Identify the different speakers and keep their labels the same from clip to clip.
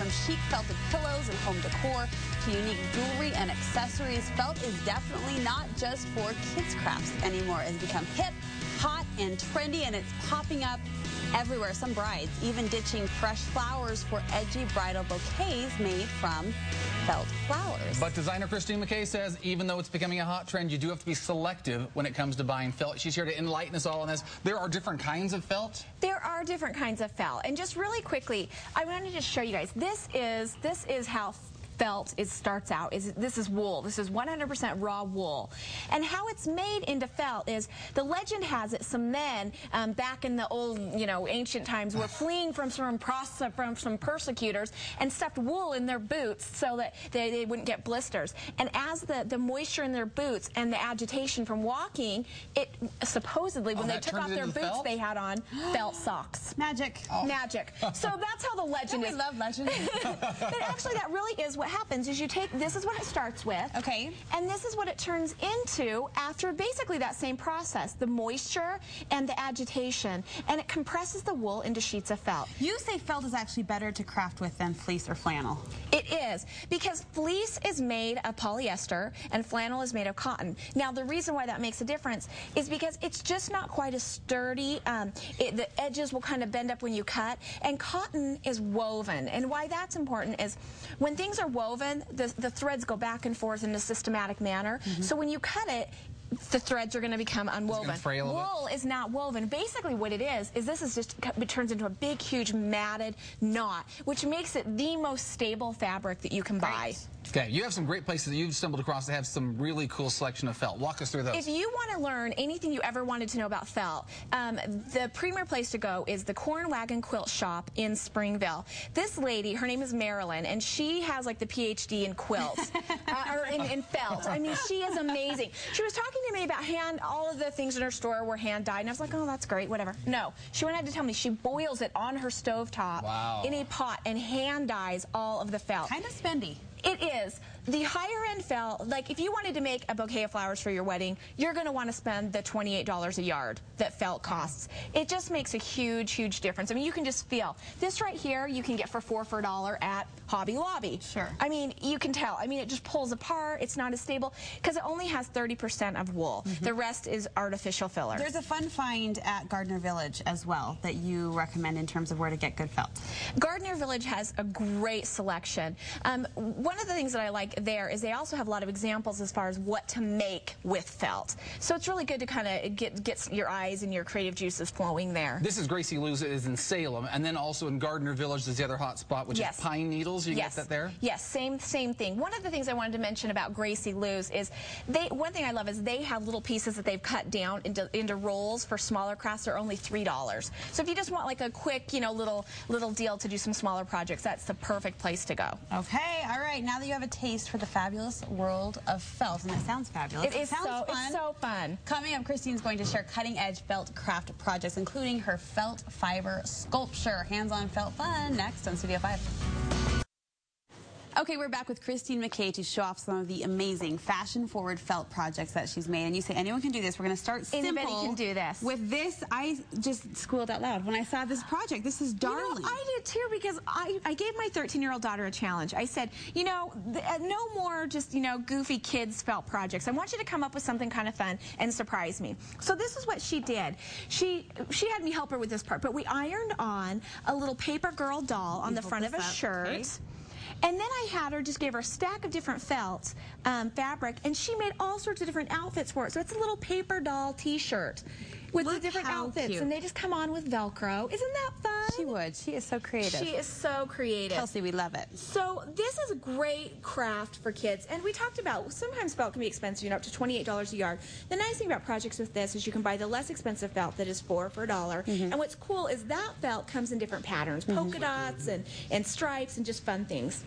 Speaker 1: From chic felted pillows and home decor to unique jewelry and accessories, felt is definitely not just for kids' crafts anymore. It's become hip, hot, and trendy, and it's popping up everywhere. Some brides even ditching fresh flowers for edgy bridal bouquets made from felt flowers.
Speaker 2: But designer Christine McKay says even though it's becoming a hot trend, you do have to be selective when it comes to buying felt. She's here to enlighten us all on this. There are different kinds of felt?
Speaker 3: There are different kinds of felt. And just really quickly, I wanted to just show you guys. This is how felt starts out. This is wool. This is 100% raw wool. And how it's made into felt is, the legend has it, some men back in the old, ancient times were fleeing from some persecutors and stuffed wool in their boots so that they wouldn't get blisters. And as the moisture in their boots and the agitation from walking, it supposedly, when they took off their boots, felt? They had on felt socks.
Speaker 1: Magic.
Speaker 3: Oh. Magic. So that's how the legend is.
Speaker 1: We love legends.
Speaker 3: But actually, that really is what happens. Is you take, this is what it starts with.
Speaker 1: Okay.
Speaker 3: And this is what it turns into after basically that same process, the moisture and the agitation. And it compresses the wool into sheets of felt.
Speaker 1: You say felt is actually better to craft with than fleece or flannel.
Speaker 3: It is, because fleece is made of polyester and flannel is made of cotton. Now, the reason why that makes a difference is because it's just not quite as sturdy. The edges will kind of bend up when you cut, and cotton is woven. And why that's important is when things are woven, the threads go back and forth in a systematic manner. So when you cut it, the threads are going to become unwoven. Wool is not woven. Basically what it is this is just, it turns into a big, huge, matted knot, which makes it the most stable fabric that you can buy.
Speaker 2: Okay, you have some great places that you've stumbled across that have some really cool selection of felt. Walk us through those.
Speaker 3: If you want to learn anything you ever wanted to know about felt, the premier place to go is the Corn Wagon Quilt Shop in Springville. This lady, her name is Marilyn, and she has like the PhD in quilts, or in felt. I mean, she is amazing. She was talking to me about all of the things in her store were hand dyed, and I was like, oh, that's great, whatever. No, she went ahead to tell me she boils it on her stovetop in a pot and hand dyes all of the felt.
Speaker 1: Kind of spendy.
Speaker 3: It is. The higher end felt, like if you wanted to make a bouquet of flowers for your wedding, you're going to want to spend the $28 a yard that felt costs. It just makes a huge, huge difference. I mean, you can just feel. This right here, you can get for $4 for $1 at Hobby Lobby.
Speaker 1: Sure.
Speaker 3: I mean, you can tell. I mean, it just pulls apart. It's not as stable because it only has 30% of wool. The rest is artificial filler.
Speaker 1: There's a fun find at Gardner Village as well that you recommend in terms of where to get good felt.
Speaker 3: Gardner Village has a great selection. One of the things that I like there is they also have a lot of examples as far as what to make with felt. So it's really good to kind of get your eyes and your creative juices flowing there.
Speaker 2: This is Gracie Lou's is in Salem, and then also in Gardner Village is the other hot spot, which is Pine Needles. You get that there?
Speaker 3: Yes, same thing. One of the things I wanted to mention about Gracie Lou's is one thing I love is they have little pieces that they've cut down into rolls for smaller crafts. They're only $3. So if you just want like a quick, little deal to do some smaller projects, that's the perfect place to go.
Speaker 1: Okay, all right. Now that you have a taste for the fabulous world of felt, and it sounds fabulous.
Speaker 3: It sounds fun. It's so fun.
Speaker 1: Coming up, Christine's going to share cutting-edge felt craft projects, including her felt fiber sculpture. Hands-on felt fun next on Studio 5. Okay, we're back with Christine McKay to show off some of the amazing fashion-forward felt projects that she's made. And you say anyone can do this. We're going to start simple.
Speaker 3: Anybody can do this.
Speaker 1: With this, I just squealed out loud when I saw this project. This is darling.
Speaker 3: I did too, because I gave my 13-year-old daughter a challenge. I said, no more just, goofy kids felt projects. I want you to come up with something kind of fun and surprise me. So this is what she did. She had me help her with this part, but we ironed on a little paper girl doll on the front of a shirt. Okay. And then I had her just give her a stack of different felt fabric, and she made all sorts of different outfits for it. So it's a little paper doll T-shirt with the different outfits, cute. And they just come on with Velcro. Isn't that fun?
Speaker 1: She would. She is so creative.
Speaker 3: She is so creative.
Speaker 1: Kelsey, we love it.
Speaker 3: So this is a great craft for kids, and we talked about sometimes felt can be expensive, up to $28 a yard. The nice thing about projects with this is you can buy the less expensive felt that is $4 for $1. And what's cool is that felt comes in different patterns, polka dots and stripes and just fun things.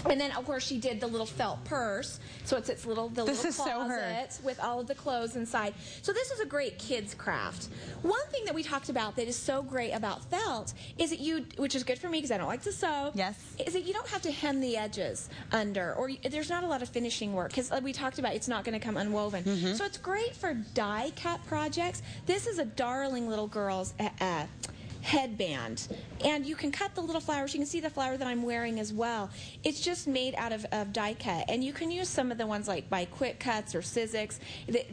Speaker 3: And then, of course, she did the little felt purse. So it's its little closet with all of the clothes inside. So this is a great kids craft. One thing that we talked about that is so great about felt is that which is good for me because I don't like to sew.
Speaker 1: Yes.
Speaker 3: Is that you don't have to hem the edges under, or there's not a lot of finishing work because we talked about it's not going to come unwoven. So it's great for die cut projects. This is a darling little girl's headband. And you can cut the little flowers. You can see the flower that I'm wearing as well. It's just made out of die cut. And you can use some of the ones like by Quick Cuts or Sizzix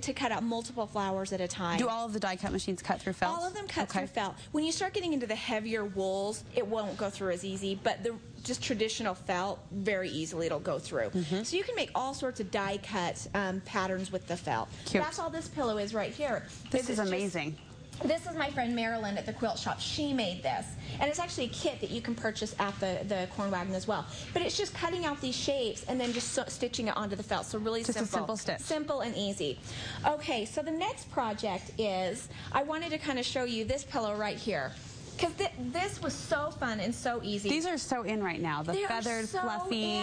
Speaker 3: to cut out multiple flowers at a time.
Speaker 1: Do all of the die cut machines cut through felt?
Speaker 3: All of them cut through felt. When you start getting into the heavier wools, it won't go through as easy, but the just traditional felt, very easily it'll go through. So you can make all sorts of die cut patterns with the felt.
Speaker 1: Cute.
Speaker 3: That's all this pillow is right here.
Speaker 1: This is amazing.
Speaker 3: This is my friend Marilyn at the quilt shop. She made this. And it's actually a kit that you can purchase at the Corn Wagon as well. But it's just cutting out these shapes and then just stitching it onto the felt. So really
Speaker 1: just
Speaker 3: simple.
Speaker 1: A simple stitch.
Speaker 3: Simple and easy. Okay, so the next project is, I wanted to kind of show you this pillow right here. Because this was so fun and so easy.
Speaker 1: These are so in right now, the feathered, fluffy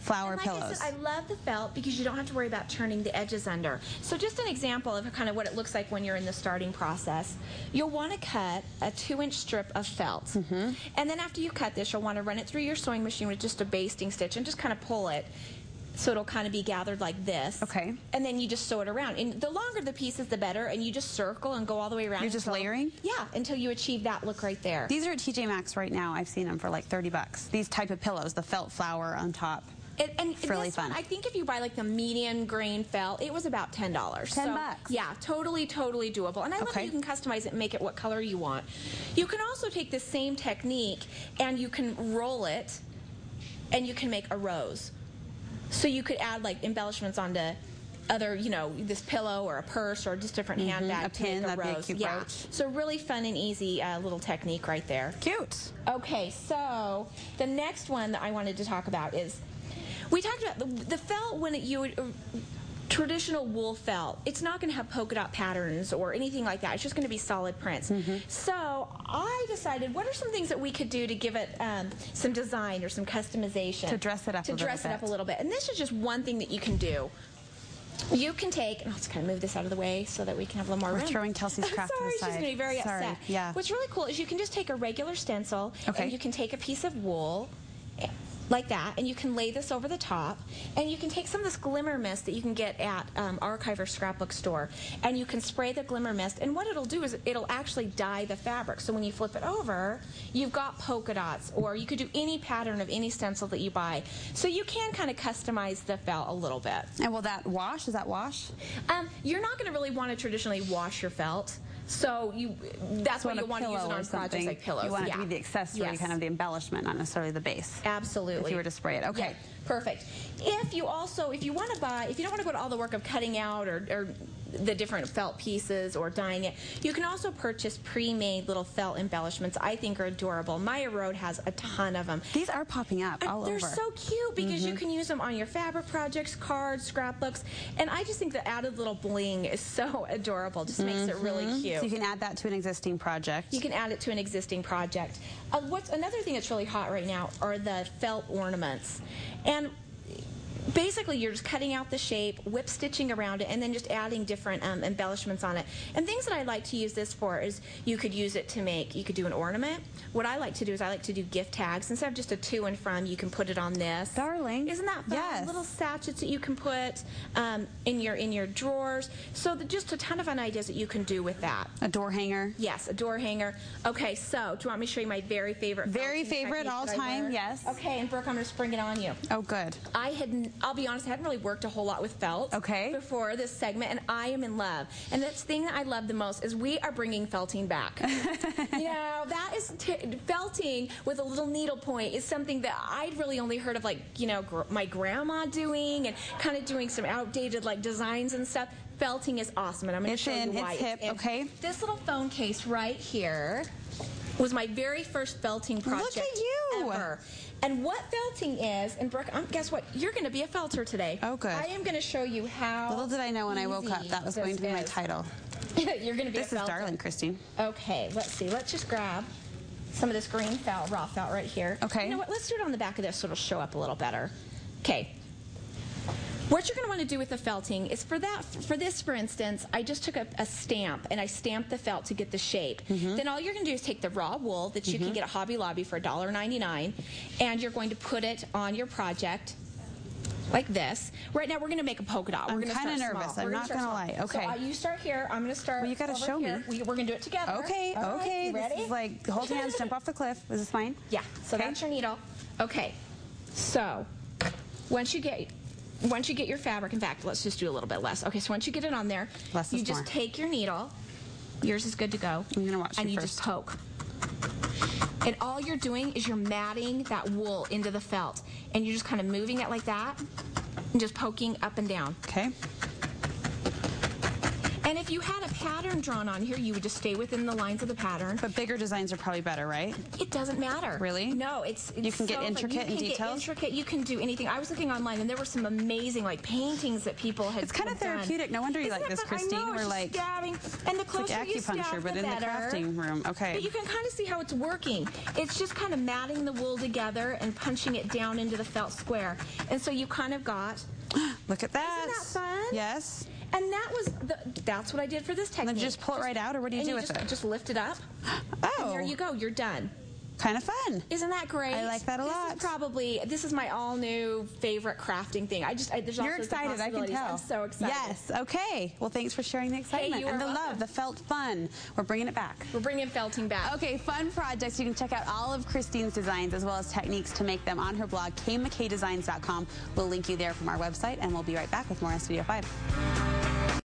Speaker 1: flower pillows.
Speaker 3: I said, I love the felt because you don't have to worry about turning the edges under. So just an example of kind of what it looks like when you're in the starting process. You'll want to cut a 2-inch strip of felt. And then after you cut this, you'll want to run it through your sewing machine with just a basting stitch and just kind of pull it. So it'll kind of be gathered like this.
Speaker 1: Okay.
Speaker 3: And then you just sew it around. And the longer the pieces, the better. And you just circle and go all the way around.
Speaker 1: You're just layering?
Speaker 3: Yeah, until you achieve that look right there.
Speaker 1: These are at TJ Maxx right now. I've seen them for like 30 bucks. These type of pillows, the felt flower on top.
Speaker 3: And
Speaker 1: really
Speaker 3: this
Speaker 1: fun.
Speaker 3: One, I think if you buy like the medium grain felt, it was about $10.
Speaker 1: $10 bucks.
Speaker 3: Yeah, totally doable. And I love that you can customize it and make it what color you want. You can also take the same technique and you can roll it and you can make a rose. So you could add like embellishments onto other, you know, this pillow or a purse or just different handbag.
Speaker 1: A pin, that'd be a cute brooch.
Speaker 3: So really fun and easy little technique right there.
Speaker 1: Cute.
Speaker 3: Okay, so the next one that I wanted to talk about is, we talked about the felt when traditional wool felt. It's not going to have polka dot patterns or anything like that. It's just going to be solid prints. So I decided, what are some things that we could do to give it some design or some customization?
Speaker 1: To dress it up a little bit. To dress it up
Speaker 3: a little bit. And this is just one thing that you can do. You can take, and I'll just kind of move this out of the way so that we can have a little more room.
Speaker 1: We're throwing Kelsey's craft to the side.
Speaker 3: Sorry, she's going to be very upset.
Speaker 1: Yeah.
Speaker 3: What's really cool is you can just take a regular stencil, and you can take a piece of wool, like that, and you can lay this over the top, and you can take some of this glimmer mist that you can get at Archive or Scrapbook store, and you can spray the glimmer mist, and what it'll do is it'll actually dye the fabric. So when you flip it over, you've got polka dots, or you could do any pattern of any stencil that you buy. So you can kind of customize the felt a little bit.
Speaker 1: And will that wash? Does that wash?
Speaker 3: You're not going to really want to traditionally wash your felt. So that's why you want to use it on projects like pillows.
Speaker 1: You want it to be the accessory, kind of the embellishment, not necessarily the base.
Speaker 3: Absolutely.
Speaker 1: If you were to spray it. Okay.
Speaker 3: Yeah, perfect. If you want to go to all the work of cutting out or the different felt pieces or dyeing it, you can also purchase pre-made little felt embellishments. I think are adorable. Maya Road has a ton of them.
Speaker 1: These are popping up all over.
Speaker 3: They're so cute because you can use them on your fabric projects, cards, scrapbooks, and I just think the added little bling is so adorable. Just makes it really cute.
Speaker 1: So you can add that to an existing project.
Speaker 3: You can add it to an existing project. What's another thing that's really hot right now are the felt ornaments. And basically, you're just cutting out the shape, whip stitching around it, and then just adding different embellishments on it. And things that I like to use this for is you could use it to make, you could do an ornament. What I like to do is I like to do gift tags. Instead of just a to and from, you can put it on this.
Speaker 1: Darling.
Speaker 3: Isn't that fun?
Speaker 1: Yes.
Speaker 3: Little sachets that you can put in your drawers. So just a ton of fun ideas that you can do with that.
Speaker 1: A door hanger.
Speaker 3: Yes, a door hanger. Okay, so do you want me to show you my very favorite?
Speaker 1: Very favorite all time, yes.
Speaker 3: Okay, and Brooke, I'm going to spring it on you.
Speaker 1: Oh, good.
Speaker 3: I'll be honest, I hadn't really worked a whole lot with felt before this segment, and I am in love. And the thing that I love the most is we are bringing felting back. You know, that is felting with a little needle point is something that I'd really only heard of, like, you know, my grandma doing and kind of doing some outdated, like, designs and stuff. Felting is awesome, and I'm going to show you why.
Speaker 1: It's hip, okay.
Speaker 3: This little phone case right here was my very first felting project
Speaker 1: Look at you.
Speaker 3: ever. And what felting is, and Brooke, guess what? You're going to be a felter today.
Speaker 1: Oh, good.
Speaker 3: I am going to show you how.
Speaker 1: Little did I know when I woke up that was going to be my title.
Speaker 3: You're going to be a felter.
Speaker 1: This is darling, Christine.
Speaker 3: Okay, let's see. Let's just grab some of this green felt, raw felt right here.
Speaker 1: Okay.
Speaker 3: You know what? Let's do it on the back of this so it'll show up a little better. Okay. What you're going to want to do with the felting is for this, for instance, I just took a stamp and I stamped the felt to get the shape. Then all you're going to do is take the raw wool that you can get at Hobby Lobby for $1.99, and you're going to put it on your project like this. Right now, we're going to make a polka dot.
Speaker 1: I'm kind of nervous. I'm not going to lie. Okay.
Speaker 3: So you start here. I'm going to start.
Speaker 1: Well, you got to show
Speaker 3: here.
Speaker 1: me.
Speaker 3: We're going to do it together.
Speaker 1: Okay.
Speaker 3: All
Speaker 1: Okay.
Speaker 3: Right, ready?
Speaker 1: This is like hold hands, jump off the cliff. Is this fine?
Speaker 3: Yeah. So
Speaker 1: okay.
Speaker 3: That's your needle. Okay. So once you get your fabric, in fact, let's just do a little bit less. Okay. So once you get it on there,
Speaker 1: less
Speaker 3: you
Speaker 1: is
Speaker 3: just
Speaker 1: more.
Speaker 3: Take your needle. Yours is good to go.
Speaker 1: I'm going to watch
Speaker 3: and
Speaker 1: you
Speaker 3: you
Speaker 1: first.
Speaker 3: just poke. And all you're doing is you're matting that wool into the felt. And you're just kind of moving it like that and just poking up and down.
Speaker 1: Okay.
Speaker 3: And if you had a pattern drawn on here, you would just stay within the lines of the pattern.
Speaker 1: But bigger designs are probably better, right?
Speaker 3: It doesn't matter.
Speaker 1: Really?
Speaker 3: No, it's
Speaker 1: you can get intricate and details?
Speaker 3: You can get intricate. You can do anything. I was looking online, and there were some amazing, like, paintings that people had.
Speaker 1: It's kind of therapeutic. No wonder you like this, Christine.
Speaker 3: I know,
Speaker 1: We're like
Speaker 3: stabbing. And the closer
Speaker 1: like
Speaker 3: you stab,
Speaker 1: acupuncture, but in the crafting room. Okay.
Speaker 3: But you can kind of see how it's working. It's just kind of matting the wool together and punching it down into the felt square. And so you kind of got.
Speaker 1: Look at that.
Speaker 3: Isn't that fun?
Speaker 1: Yes.
Speaker 3: And that's what I did for this technique.
Speaker 1: And then just pull it right out, or what do you do with it?
Speaker 3: Just lift it up.
Speaker 1: Oh.
Speaker 3: And there you go. You're done.
Speaker 1: Kind of fun.
Speaker 3: Isn't that great?
Speaker 1: I like that a lot.
Speaker 3: This is my all-new favorite crafting thing. There's
Speaker 1: You're excited, I can tell.
Speaker 3: I'm so excited.
Speaker 1: Yes, okay. Well, thanks for sharing the excitement and the love, the felt fun. We're bringing it back.
Speaker 3: We're bringing felting back.
Speaker 1: Okay, fun projects. You can check out all of Christine's designs as well as techniques to make them on her blog, kmckdesigns.com. We'll link you there from our website, and we'll be right back with more on Studio 5.